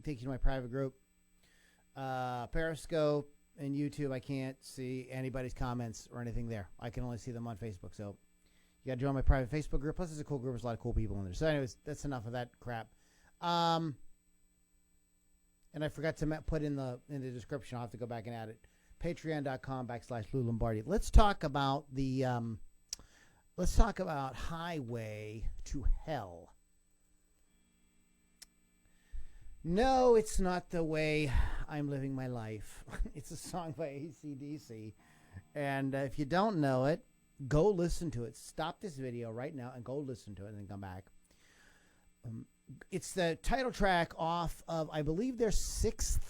Take you to my private group. Periscope and YouTube, I can't see anybody's comments or anything there. I can only see them on Facebook. So you got to join my private Facebook group. Plus, it's a cool group. There's a lot of cool people in there. So, anyways, that's enough of that crap. And I forgot to put in the description. I'll have to go back and add it. Patreon.com/Lou Lombardi. Let's talk about Highway to Hell. No, it's not the way I'm living my life. It's a song by AC/DC. And if you don't know it, go listen to it. Stop this video right now and go listen to it and then come back. It's the title track off of, I believe, their 6th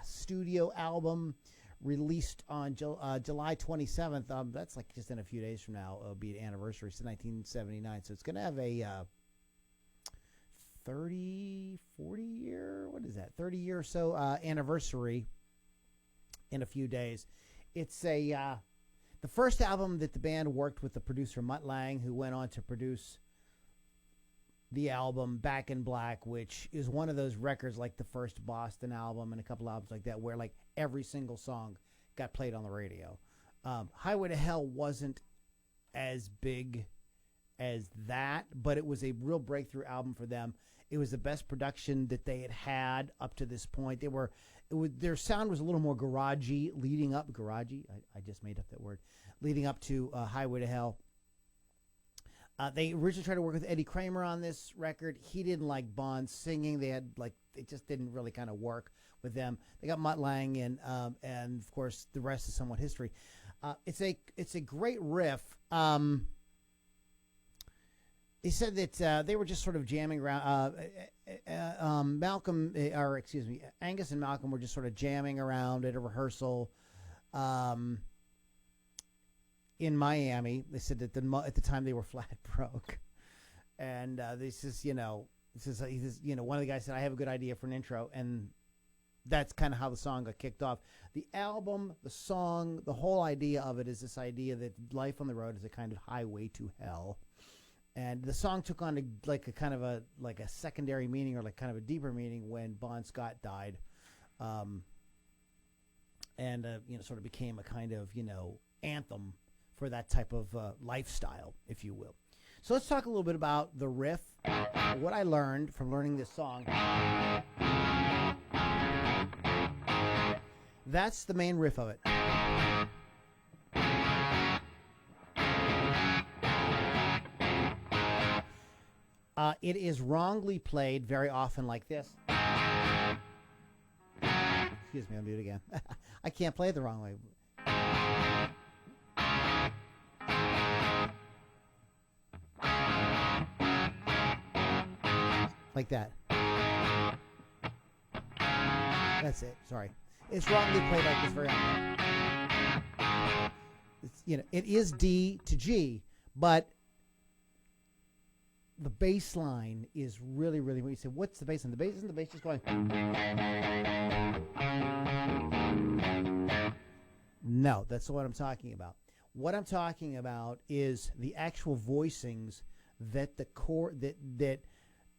studio album released on July 27th. That's like just in a few days from now. It'll be an anniversary. It's 1979. So it's going to have a 30, 40 year, what is that? 30 year or so anniversary in a few days. It's the first album that the band worked with the producer Mutt Lange, who went on to produce the album Back in Black, which is one of those records like the first Boston album and a couple albums like that where like every single song got played on the radio. Highway to Hell wasn't as big as that, but it was a real breakthrough album for them. It was the best production that they had had up to this point. Their sound was a little more garagey leading up. Garagey? I just made up that word. Leading up to Highway to Hell. They originally tried to work with Eddie Kramer on this record. He didn't like Bond's singing. It just didn't really kind of work with them. They got Mutt Lange in, and of course the rest is somewhat history. It's a great riff. He said that they were just sort of jamming around. Angus and Malcolm were just sort of jamming around at a rehearsal in Miami. They said that at the time they were flat broke, and this is one of the guys said, "I have a good idea for an intro," and that's kind of how the song got kicked off. The album, the song, the whole idea of it is this idea that life on the road is a kind of highway to hell. And the song took on a secondary meaning or like kind of a deeper meaning when Bon Scott died, and sort of became a kind of anthem for that type of lifestyle, if you will. So let's talk a little bit about the riff. What I learned from learning this song. That's the main riff of it. It is wrongly played very often like this. Excuse me, I'll do it again. I can't play it the wrong way. Like that. That's it. Sorry. It's wrongly played like this very often. It is D to G, but the bass line is really, really, when you say, what's the bass line? The bass isn't the bass just going. No, that's what I'm talking about. What I'm talking about is the actual voicings that that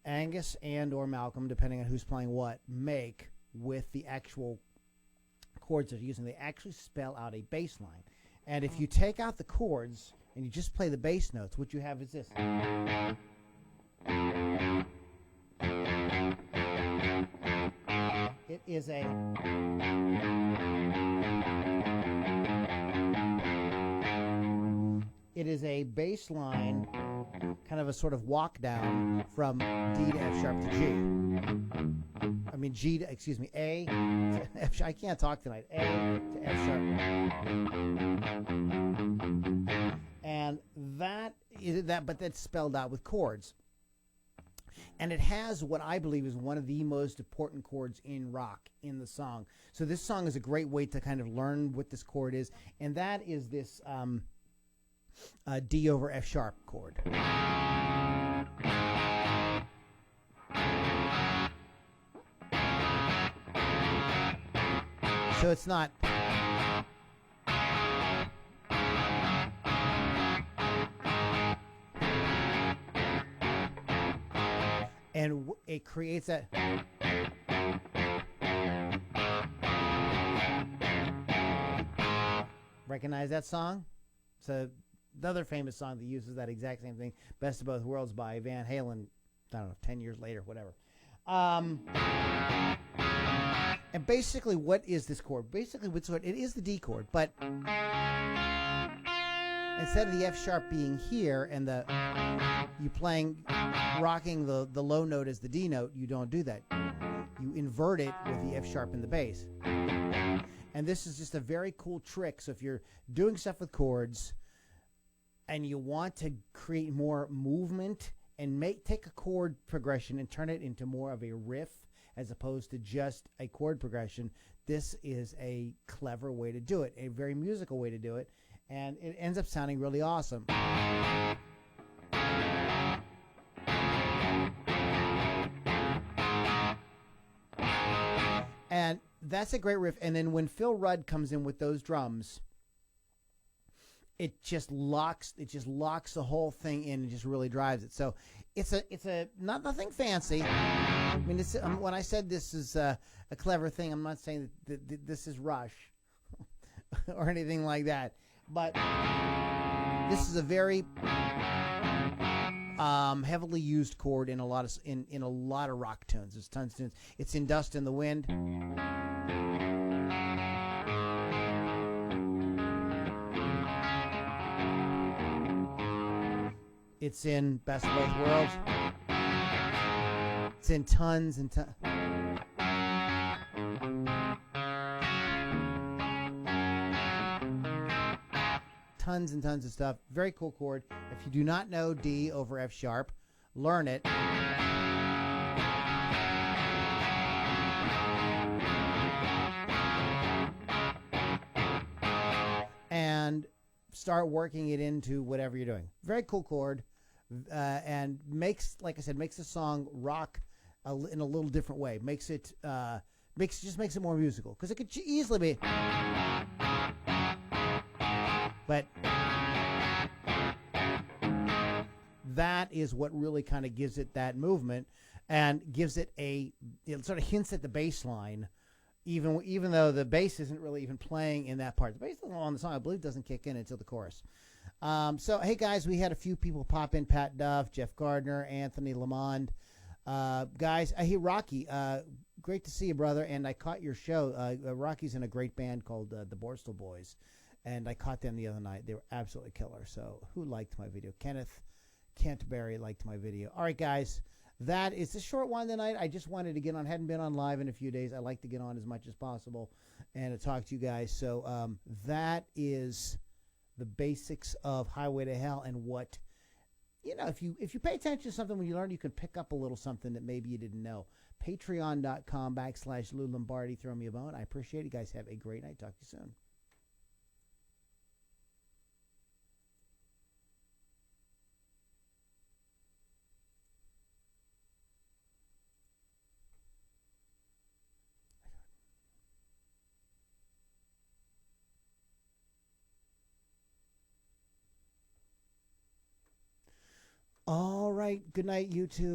Angus and or Malcolm, depending on who's playing what, make with the actual chords they're using. They actually spell out a bass line. And if you take out the chords and you just play the bass notes, what you have is this. It is a bass line, kind of a sort of walk down from D to F sharp to G. I mean A to F sharp. I can't talk tonight. A to F sharp. And that is that, but that's spelled out with chords. And it has what I believe is one of the most important chords in rock in the song. So this song is a great way to kind of learn what this chord is. And that is this D over F sharp chord. So it's not... And it creates that... Recognize that song? So another famous song that uses that exact same thing, Best of Both Worlds by Van Halen, I don't know, 10 years later, whatever. And basically, what is this chord? Basically, it is the D chord, but instead of the F sharp being here and rocking the low note as the D note, you don't do that. You invert it with the F sharp in the bass. And this is just a very cool trick. So if you're doing stuff with chords and you want to create more movement and take a chord progression and turn it into more of a riff as opposed to just a chord progression, this is a clever way to do it, a very musical way to do it, and it ends up sounding really awesome. And that's a great riff. And then when Phil Rudd comes in with those drums, it just locks the whole thing in and just really drives it. So it's nothing fancy. I mean, when I said this is a clever thing, I'm not saying that this is Rush or anything like that. But this is a very heavily used chord in a lot of rock tunes. There's tons of tunes. It's in Dust in the Wind. It's in Best of Both Worlds. It's in tons and tons. Tons and tons of stuff. Very cool chord. If you do not know D over F sharp, learn it. And start working it into whatever you're doing. Very cool chord. And makes the song rock in a little different way. Makes it more musical, because it could easily be. But that is what really kind of gives it that movement, and gives it it sort of hints at the bass line, even though the bass isn't really even playing in that part. The bass on the song, I believe, doesn't kick in until the chorus. So, hey, guys, we had a few people pop in. Pat Duff, Jeff Gardner, Anthony Lamond. Guys, I hear Rocky. Great to see you, brother. And I caught your show. Rocky's in a great band called the Borstal Boys. And I caught them the other night. They were absolutely killer. So who liked my video? Kenneth Canterbury liked my video. All right, guys. That is a short one tonight. I just wanted to get on. Hadn't been on live in a few days. I like to get on as much as possible and to talk to you guys. So that is the basics of Highway to Hell, and what, if you pay attention to something when you learn, you can pick up a little something that maybe you didn't know. Patreon.com/Lou Lombardi. Throw me a bone. I appreciate it. You guys have a great night. Talk to you soon. All right. Good night, YouTube.